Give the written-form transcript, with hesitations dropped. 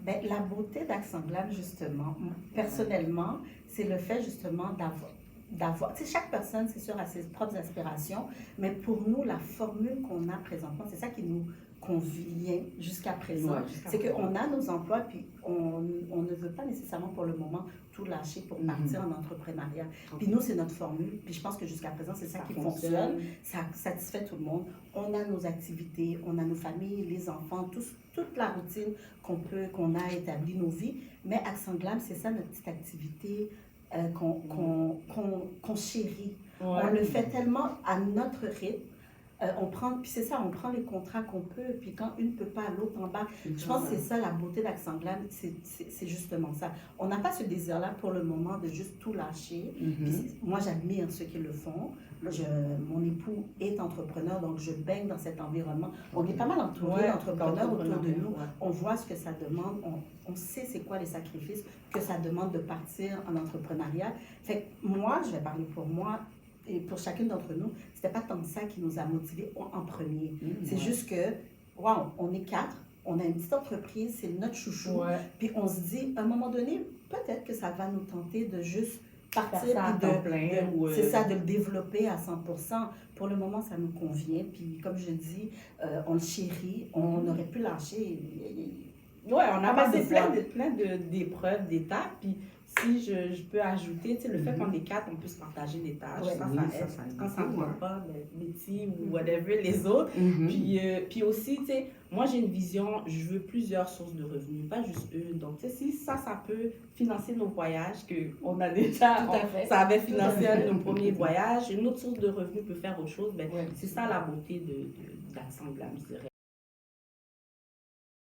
Ben, la beauté d'Accent Glam, justement, personnellement, c'est le fait justement d'avoir, tu sais, chaque personne, c'est sûr, a ses propres aspirations, mais pour nous, la formule qu'on a présentement, c'est ça qui nous convient jusqu'à présent. Ouais, jusqu'à C'est présent. qu'on a nos emplois, puis on ne veut pas nécessairement pour le moment tout lâcher pour partir en entrepreneuriat. Puis nous, c'est notre formule, puis je pense que jusqu'à présent, c'est ça qui fonctionne, ça satisfait tout le monde. On a nos activités, on a nos familles, les enfants, toute la routine qu'on a établie, nos vies, mais Accent Glam, c'est ça notre petite activité qu'on chérit. Ouais. On le fait tellement à notre rythme. Puis c'est ça, on prend les contrats qu'on peut, puis quand une ne peut pas, l'autre en bas. Je pense que c'est ça la beauté d'Accent Glam, c'est justement ça. On n'a pas ce désir-là pour le moment de juste tout lâcher. Puis moi, j'admire ceux qui le font. Mon époux est entrepreneur, donc je baigne dans cet environnement. On est pas mal entouré d'entrepreneurs autour de nous. On voit ce que ça demande, on sait c'est quoi les sacrifices que ça demande de partir en entrepreneuriat. Fait que moi, je vais parler pour moi, et pour chacune d'entre nous, c'était pas tant ça qui nous a motivés en premier. C'est juste que, wow, on est 4, on a une petite entreprise, c'est notre chouchou. Puis on se dit, à un moment donné, peut-être que ça va nous tenter de juste partir c'est ça, de le développer à 100%. Pour le moment, ça nous convient. Puis comme je dis, on le chérit, on aurait pu lâcher. Oui, on a passé plein d'épreuves, d'étapes. Puis si je peux ajouter, tu sais, le fait qu'on est 4, on peut se partager les tâches. Ça aide. Quand ça ne va pas, Betty ou whatever, les autres. Puis aussi, tu sais, moi j'ai une vision, je veux plusieurs sources de revenus, pas juste une. Donc, tu sais, si ça peut financer nos voyages, qu'on a déjà, ça avait financé un de nos premiers voyages, une autre source de revenus peut faire autre chose, ben, c'est ça la beauté d'Accent Glam, je dirais.